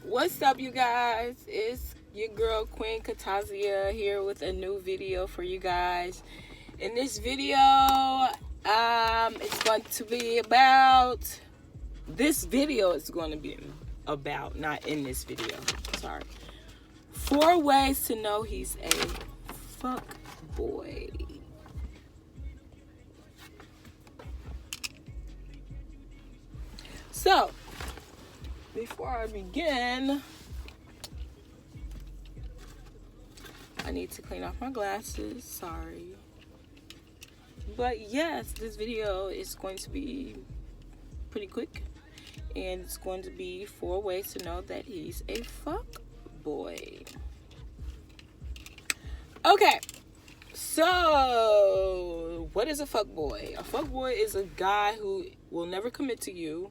What's up, you guys? It's your girl Queen Katazia here with a new video for you guys. In this video, it's going to be about. This video is going to be about, not in this video. Sorry. 4 ways to know he's a fuck boy. So, before I begin, I need to clean off my glasses. Sorry. But yes, this video is going to be pretty quick. And it's going to be 4 ways to know that he's a fuck boy. Okay. So, what is a fuck boy? A fuck boy is a guy who will never commit to you.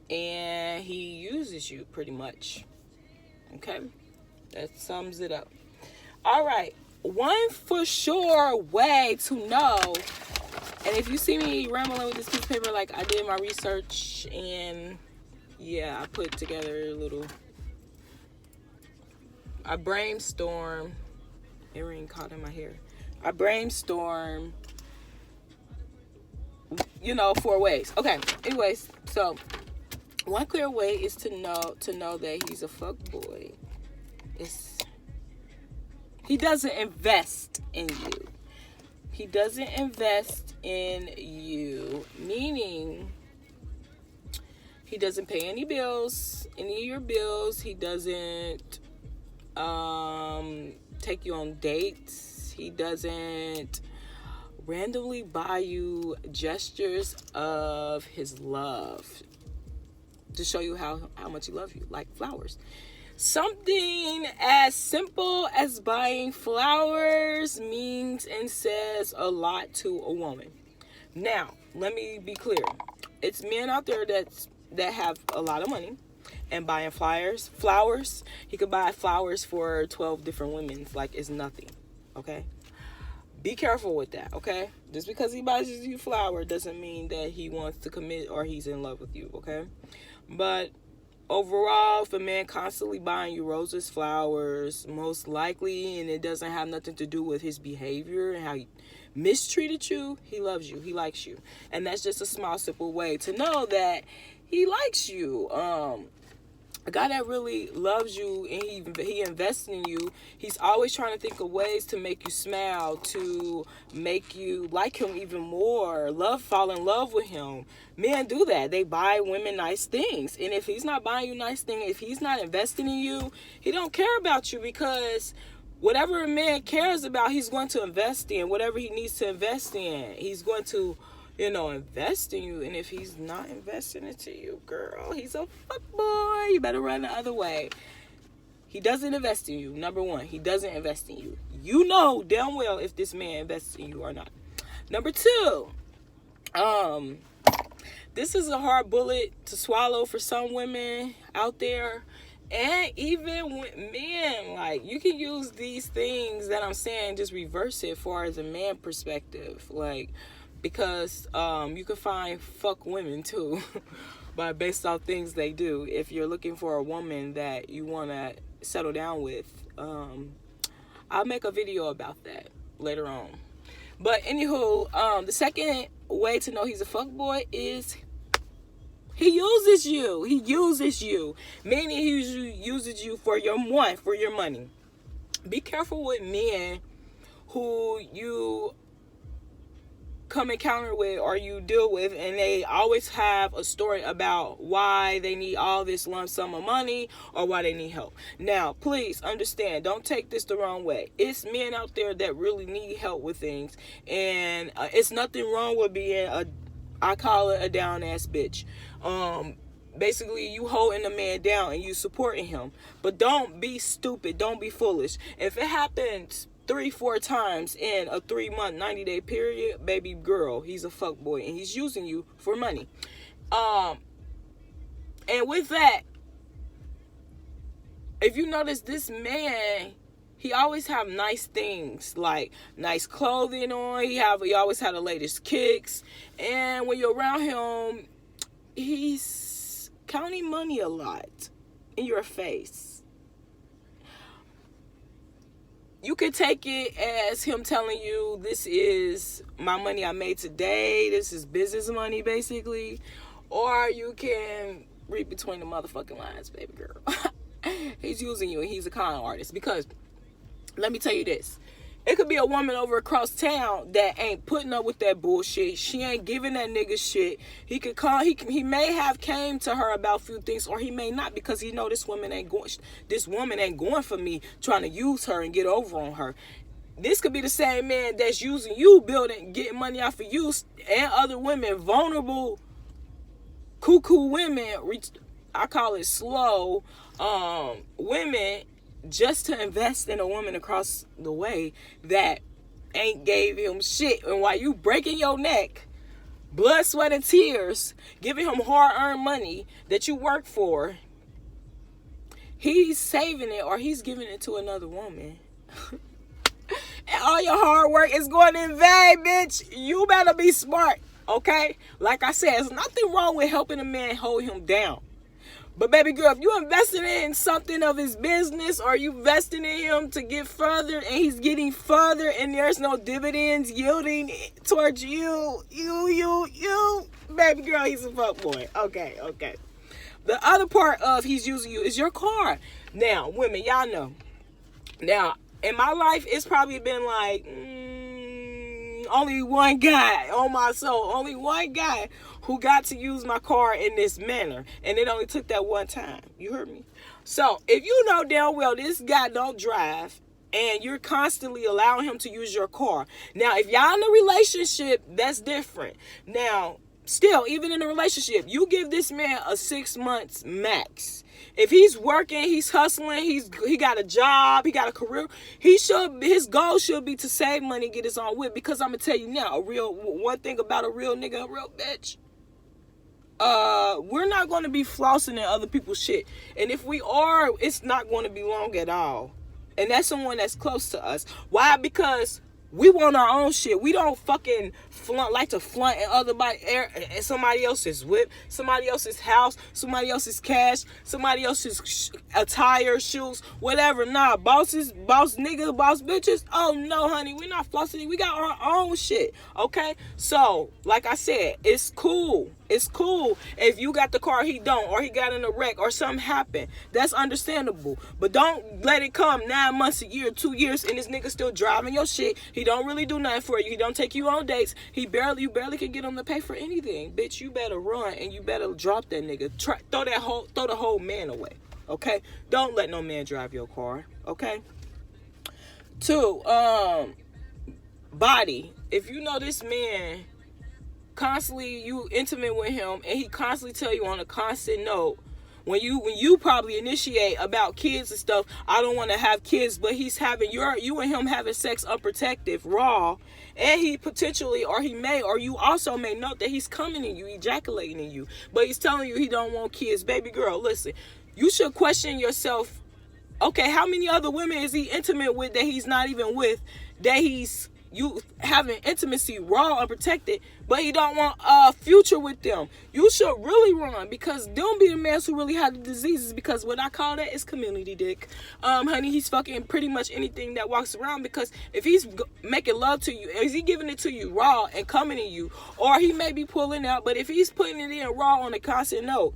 And he uses you pretty much. Okay? That sums it up. Alright. One for sure way to know. And if you see me rambling with this piece of paper, like I did my research and yeah, I put together I brainstorm. Earring caught in my hair. I brainstorm 4 ways. Okay. Anyways, so one clear way is to know that he's a fuck boy. He doesn't invest in you. He doesn't invest in you, meaning he doesn't pay any bills, any of your bills. He doesn't take you on dates. He doesn't randomly buy you gestures of his love to show you how much he loves you, like flowers. Something as simple as buying flowers means and says a lot to a woman. Now, let me be clear. It's men out there that have a lot of money and buying flowers. He could buy flowers for 12 different women like it's nothing. Okay? Be careful with that, okay? Just because he buys you a flower doesn't mean that he wants to commit or he's in love with you, okay? But overall, if a man constantly buying you roses, flowers, most likely, and it doesn't have nothing to do with his behavior and how he mistreated you, he loves you, he likes you. And that's just a small, simple way to know that he likes you. A guy that really loves you and he invests in you, he's always trying to think of ways to make you smile, to make you like him even more, fall in love with him. Men do that. They buy women nice things. And if he's not buying you nice things, if he's not investing in you, he don't care about you, because whatever a man cares about, he's going to invest in. Whatever he needs to invest in, he's going to invest in you. And if he's not investing into you, girl, he's a fuck boy. You better run the other way. He doesn't invest in you. Number one, he doesn't invest in you. You know damn well if this man invests in you or not. Number two, this is a hard bullet to swallow for some women out there. And even with men, like, you can use these things that I'm saying, just reverse it for as a man perspective. Like, because you can find fuck women too but based off things they do. If you're looking for a woman that you want to settle down with, I'll make a video about that later on. But anywho, the second way to know he's a fuck boy is he uses you. He uses you, meaning he uses you for your money. Be careful with men who you come encounter with or you deal with, and they always have a story about why they need all this lump sum of money or why they need help. Now, please understand, don't take this the wrong way. It's men out there that really need help with things, and it's nothing wrong with being I call it a down ass bitch. Basically, you holding a man down and you supporting him, but don't be stupid, don't be foolish. If it happens 3-4 times in a 3-month 90-day period, baby girl, he's a fuck boy and he's using you for money. And with that, if you notice, this man, he always have nice things, like nice clothing on. He always had the latest kicks. And when you're around him, he's counting money a lot. in your face. You could take it as him telling you, this is my money I made today. This is business money, basically. Or you can read between the motherfucking lines, baby girl. He's using you and he's a con artist. Because, let me tell you this. It could be a woman over across town that ain't putting up with that bullshit. She ain't giving that nigga shit. He could call. He may have came to her about a few things, or he may not, because he know this woman ain't going for me, trying to use her and get over on her. This could be the same man that's using you, building, getting money off of you, and other women, vulnerable, cuckoo women. I call it slow women. Just to invest in a woman across the way that ain't gave him shit. And while you breaking your neck, blood, sweat, and tears, giving him hard-earned money that you work for, he's saving it or he's giving it to another woman. And all your hard work is going in vain, bitch. You better be smart, okay? Like I said, there's nothing wrong with helping a man hold him down. But baby girl, if you invested in something of his business, or you investing in him to get further and he's getting further and there's no dividends yielding towards you, baby girl, he's a fuckboy. Okay. The other part of he's using you is your car. Now, women, y'all know. Now, in my life, it's probably been like only one guy on my soul. Only one guy who got to use my car in this manner. And it only took that one time. You heard me? So, if you know damn well this guy don't drive and you're constantly allowing him to use your car. Now, if y'all in a relationship, that's different. Now, still, even in a relationship, you give this man a 6 months max. If he's working, he's hustling, he got a job, he got a career, his goal should be to save money, get his own whip. Because I'm gonna tell you now, one thing about a real nigga, a real bitch, we're not gonna be flossing in other people's shit. And if we are, it's not gonna be long at all. And that's someone that's close to us. Why? Because we want our own shit. We don't fucking like to flaunt in somebody else's whip, somebody else's house, somebody else's cash, somebody else's attire, shoes, whatever. Nah, boss niggas, boss bitches. Oh no, honey, we not flossing. We got our own shit. Okay? So, like I said, it's cool. It's cool if you got the car, he don't, or he got in a wreck, or something happened. That's understandable. But don't let it come 9 months, a year, 2 years, and this nigga still driving your shit. He don't really do nothing for you. He don't take you on dates. You barely can get him to pay for anything. Bitch, you better run and you better drop that nigga. Throw the whole man away. Okay? Don't let no man drive your car. Okay? 2, body. If you know this man constantly you intimate with him and he constantly tell you on a constant note, when you probably initiate about kids and stuff, I don't want to have kids, but he's having you and him having sex unprotected, raw, and he potentially, or he may, or you also may note that he's coming in you, ejaculating in you, but he's telling you he don't want kids. Baby girl, listen, you should question yourself. Okay, how many other women is he intimate with that he's not even with, that you having intimacy raw, unprotected, but he don't want a future with them? You should really run, because don't be the man who really have the diseases, because what I call that is community dick. Honey, he's fucking pretty much anything that walks around, because if he's making love to you, is he giving it to you raw and coming in you, or he may be pulling out, but if he's putting it in raw on a constant note,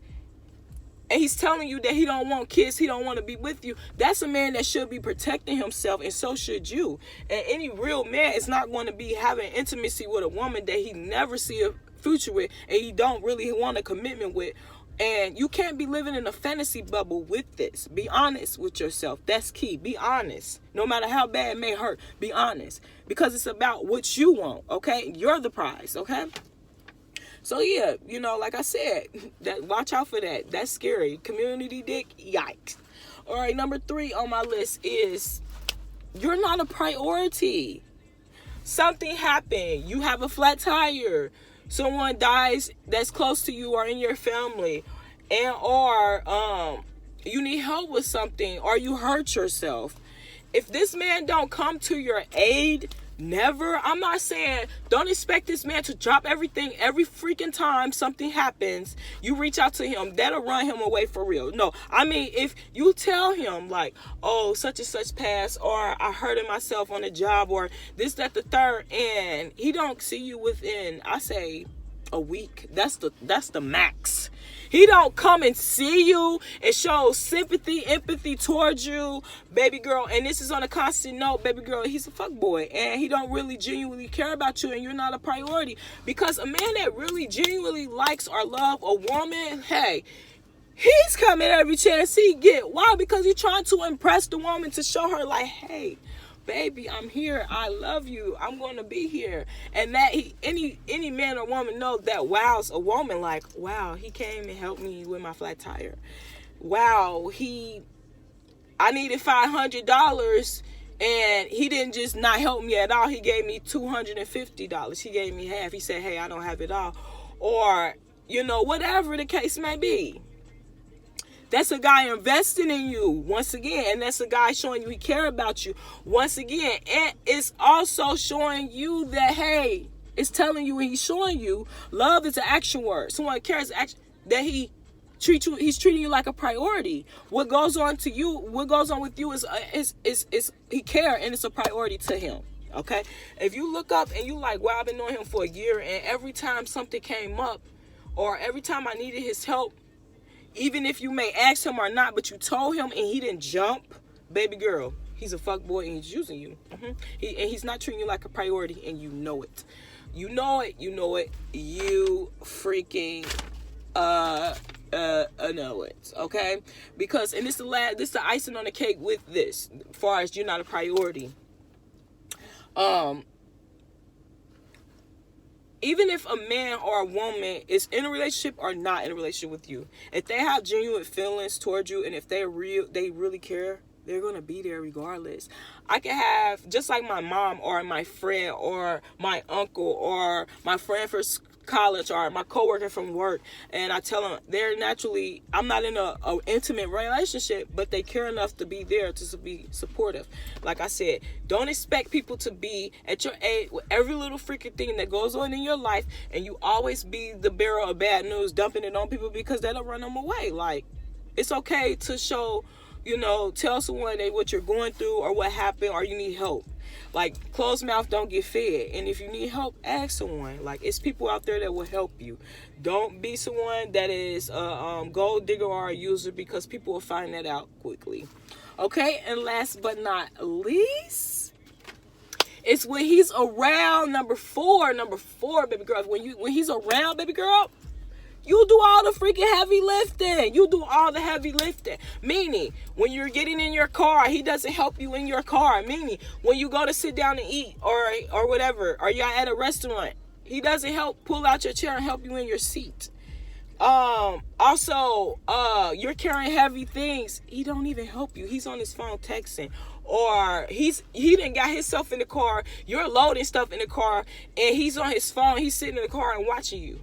and he's telling you that he don't want kids, he don't want to be with you, that's a man that should be protecting himself, and so should you. And any real man is not going to be having intimacy with a woman that he never see a future with, and he don't really want a commitment with. And you can't be living in a fantasy bubble with this. Be honest with yourself. That's key. Be honest. No matter how bad it may hurt, be honest. Because it's about what you want, okay? You're the prize, okay? So yeah, like I said, that watch out for that. That's scary. Community dick, yikes. All right, number 3 on my list is you're not a priority. Something happened. You have a flat tire. Someone dies that's close to you or in your family, or you need help with something, or you hurt yourself. If this man don't come to your aid, Never, I'm not saying don't expect this man to drop everything every freaking time something happens. You reach out to him, that'll run him away for real. No, I mean, if you tell him like, oh, such and such passed, or I hurted myself on the job, or this, that, the third, and he don't see you within, I say, a week, that's the max. He don't come and see you and show sympathy, empathy towards you, baby girl. And this is on a constant note, baby girl, he's a fuckboy. And he don't really genuinely care about you, and you're not a priority. Because a man that really genuinely likes or love a woman, hey, he's coming every chance he get. Why? Because he's trying to impress the woman, to show her like, hey, baby, I'm here. I love you. I'm going to be here. And that any man or woman knows that wows a woman, like, wow, he came and helped me with my flat tire. Wow, I needed $500 and he didn't just not help me at all. He gave me $250. He gave me half. He said, hey, I don't have it all. Or, whatever the case may be. That's a guy investing in you, once again. And that's a guy showing you he cares about you, once again. And it's also showing you that, hey, it's telling you, he's showing you love is an action word. Someone cares that he's treating you like a priority. What goes on with you is he cares, and it's a priority to him. Okay? If you look up and you like, wow, I've been knowing him for a year, and every time something came up, or every time I needed his help, even if you may ask him or not, but you told him and he didn't jump, baby girl, he's a fuckboy and he's using you. And he's not treating you like a priority, and you know it. You know it. You freaking know it. Okay? Because, and this is the icing on the cake with this, as far as you're not a priority. Even if a man or a woman is in a relationship or not in a relationship with you, if they have genuine feelings towards you, and if they really care, they're going to be there regardless. I can have, just like my mom or my friend or my uncle or my friend for college or my coworker from work, and I tell them they're naturally, I'm not in a intimate relationship, but they care enough to be there to be supportive. Like I said, don't expect people to be at your age with every little freaking thing that goes on in your life, and you always be the bearer of bad news, dumping it on people, because that'll run them away. Like, it's okay to show, tell someone what you're going through or what happened, or you need help. Like, closed mouth don't get fed. And if you need help, ask someone. Like, it's people out there that will help you. Don't be someone that is a gold digger or a user, because people will find that out quickly. Okay, and last but not least, it's when he's around. Number four, baby girl. When he's around, baby girl, you do all the freaking heavy lifting. You do all the heavy lifting. Meaning, when you're getting in your car, he doesn't help you in your car. Meaning, when you go to sit down and eat or whatever, or you're at a restaurant, he doesn't help pull out your chair and help you in your seat. Also, you're carrying heavy things. He don't even help you. He's on his phone texting. Or he done got himself in the car. You're loading stuff in the car, and he's on his phone. He's sitting in the car and watching you.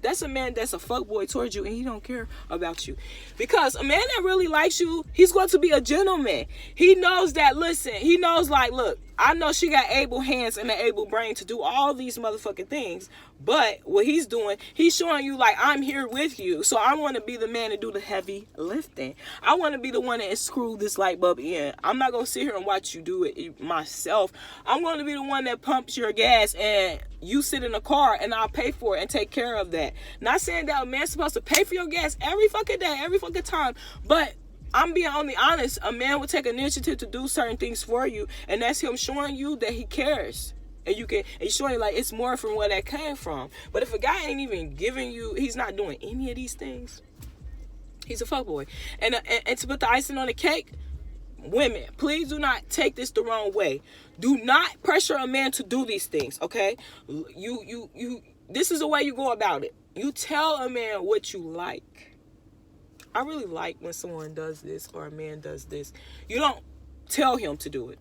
That's a man that's a fuckboy towards you, and he don't care about you. Because a man that really likes you, he's going to be a gentleman. He knows that, listen, he knows, like, look, I know she got able hands and an able brain to do all these motherfucking things. But what he's doing, he's showing you, like, I'm here with you. So I want to be the man to do the heavy lifting. I want to be the one that screw this light bulb in. I'm not going to sit here and watch you do it myself. I'm going to be the one that pumps your gas, and you sit in a car and I'll pay for it and take care of that. Not saying that a man's supposed to pay for your gas every fucking day, every fucking time. But I'm being only honest. A man will take initiative to do certain things for you, and that's him showing you that he cares. And he's showing you, like, it's more from where that came from. But if a guy ain't even giving you, he's not doing any of these things, he's a fuckboy. And to put the icing on the cake, women, please do not take this the wrong way. Do not pressure a man to do these things, okay? This is the way you go about it. You tell a man what you like. I really like when someone does this or a man does this. You don't tell him to do it.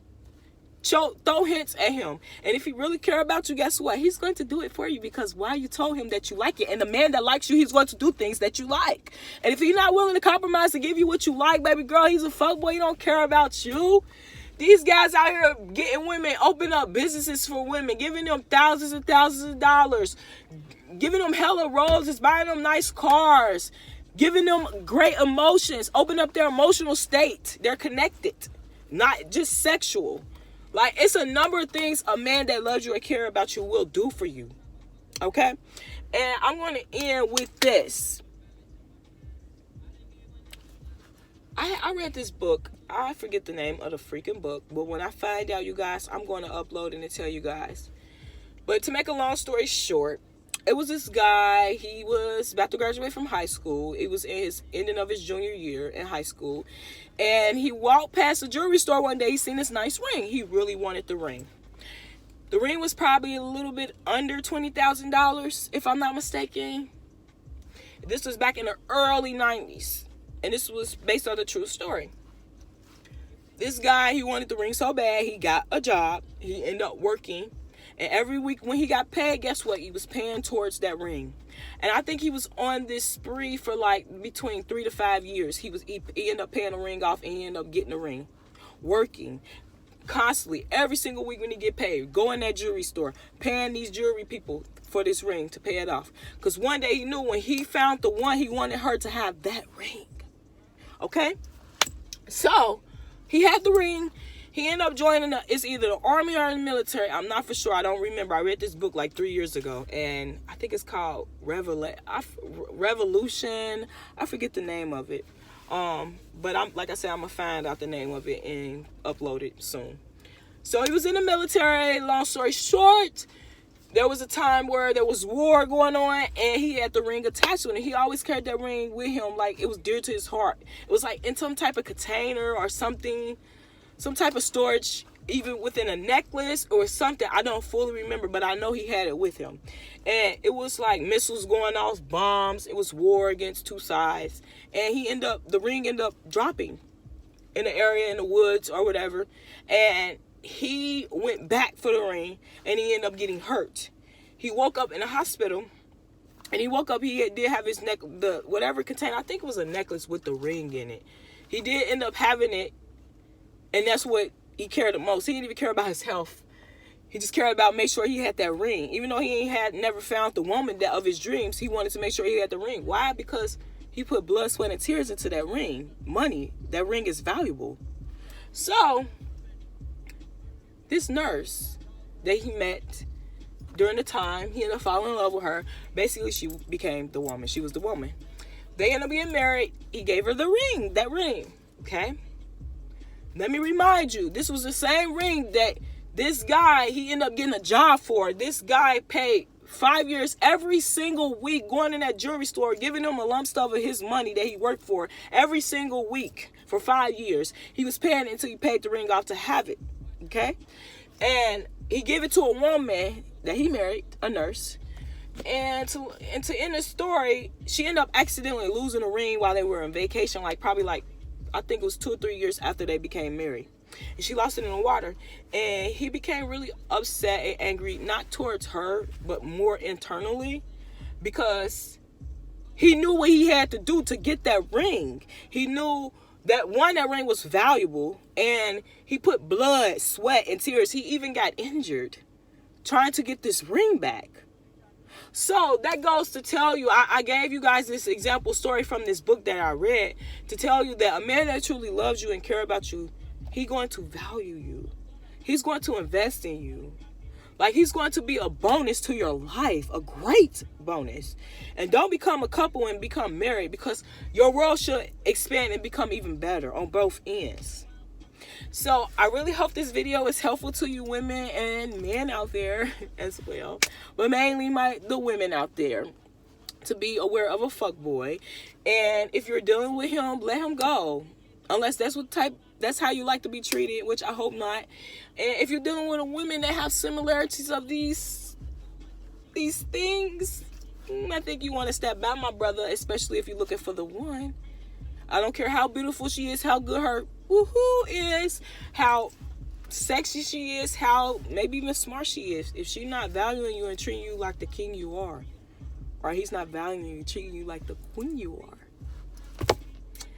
Throw hints at him. And if he really care about you, guess what? He's going to do it for you, because why? You told him that you like it. And the man that likes you, he's going to do things that you like. And if he's not willing to compromise to give you what you like, baby girl, he's a fuckboy. He don't care about you. These guys out here getting women, open up businesses for women, giving them thousands and thousands of dollars, giving them hella roses, buying them nice cars, giving them great emotions, open up their emotional state. They're connected, not just sexual. Like, it's a number of things a man that loves you or care about you will do for you. Okay? And I'm going to end with this. I read this book. I forget the name of the freaking book. But when I find out, you guys, I'm going to upload it and tell you guys. But to make a long story short, it was this guy. He was about to graduate from high school. It was in his ending of his junior year in high school. And he walked past a jewelry store one day. He seen this nice ring. He really wanted the ring. The ring was probably a little bit under $20,000, if I'm not mistaken. This was back in the early 90s. And this was based on a true story. This guy, he wanted the ring so bad, he got a job. He ended up working. And every week when he got paid, guess what? He was paying towards that ring. And I think he was on this spree for like between 3 to 5 years. He ended up paying the ring off and he ended up getting the ring. Working constantly, every single week when he get paid. Go in that jewelry store, paying these jewelry people for this ring to pay it off. Because one day he knew when he found the one, he wanted her to have that ring. Okay? So, he had the ring. He ended up joining, it's either the army or the military. I'm not for sure. I don't remember. I read this book like 3 years ago. And I think it's called Revolution. I forget the name of it. But I'm going to find out the name of it and upload it soon. So he was in the military. Long story short, there was a time where there was war going on and he had the ring attached to it. And he always carried that ring with him like it was dear to his heart. It was like in some type of container or something, some type of storage, even within a necklace or something. I don't fully remember, but I know he had it with him. And it was like missiles going off, bombs. It was war against two sides. And the ring ended up dropping in the area in the woods or whatever. And he went back for the ring and he ended up getting hurt. He woke up in a hospital and he did have his whatever container. I think it was a necklace with the ring in it. He did end up having it. And that's what he cared the most. He didn't even care about his health. He just cared about make sure he had that ring. Even though he never found the woman of his dreams, he wanted to make sure he had the ring. Why? Because he put blood, sweat, and tears into that ring. Money. That ring is valuable. So, this nurse that he met during the time, he ended up falling in love with her. Basically, she became the woman. She was the woman. They ended up getting married. He gave her the ring. That ring. Okay? Let me remind you, this was the same ring that this guy, he ended up getting a job for. This guy paid 5 years every single week going in that jewelry store, giving him a lump sum of his money that he worked for every single week for 5 years. He was paying until he paid the ring off to have it. Okay? And he gave it to a woman that he married, a nurse. And to end the story, she ended up accidentally losing the ring while they were on vacation, I think it was 2 or 3 years after they became married. And she lost it in the water. And he became really upset and angry, not towards her, but more internally. Because he knew what he had to do to get that ring. He knew that ring was valuable. And he put blood, sweat, and tears. He even got injured trying to get this ring back. So that goes to tell you, I gave you guys this example story from this book that I read to tell you that a man that truly loves you and care about you, he's going to value you. He's going to invest in you. Like, he's going to be a bonus to your life, a great bonus. And don't become a couple and become married, because your world should expand and become even better on both ends. So I really hope this video is helpful to you women and men out there as well. But mainly the women out there, to be aware of a fuckboy. And if you're dealing with him, let him go. Unless that's how you like to be treated, which I hope not. And if you're dealing with a woman that have similarities of these things, I think you want to step back, my brother, especially if you're looking for the one. I don't care how beautiful she is, how good her woohoo is, how sexy she is, how maybe even smart she is. If she's not valuing you and treating you like the king you are, or he's not valuing you, treating you like the queen you are,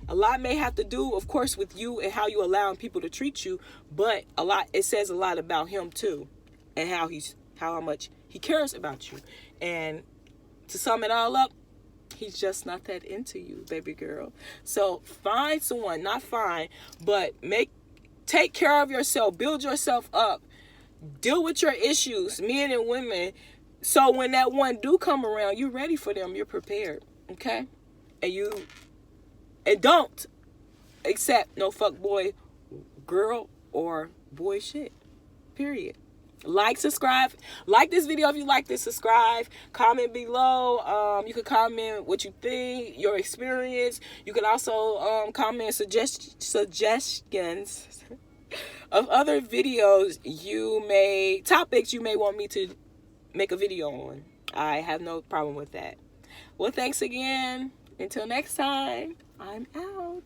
A lot may have to do, of course, with you and how you allowing people to treat you, but it says a lot about him too, and how much he cares about you. And to sum it all up, he's just not that into you, baby girl. So find someone, but take care of yourself, build yourself up, deal with your issues, men and women. So when that one do come around, you're ready for them, you're prepared, okay? And don't accept no fuck boy, girl, or boy shit. Period. Subscribe. Like this video if you like this. Subscribe. Comment below. You can comment what you think, your experience. You can also comment suggestions of other videos topics you may want me to make a video on. I have no problem with that. Well, thanks again. Until next time, I'm out.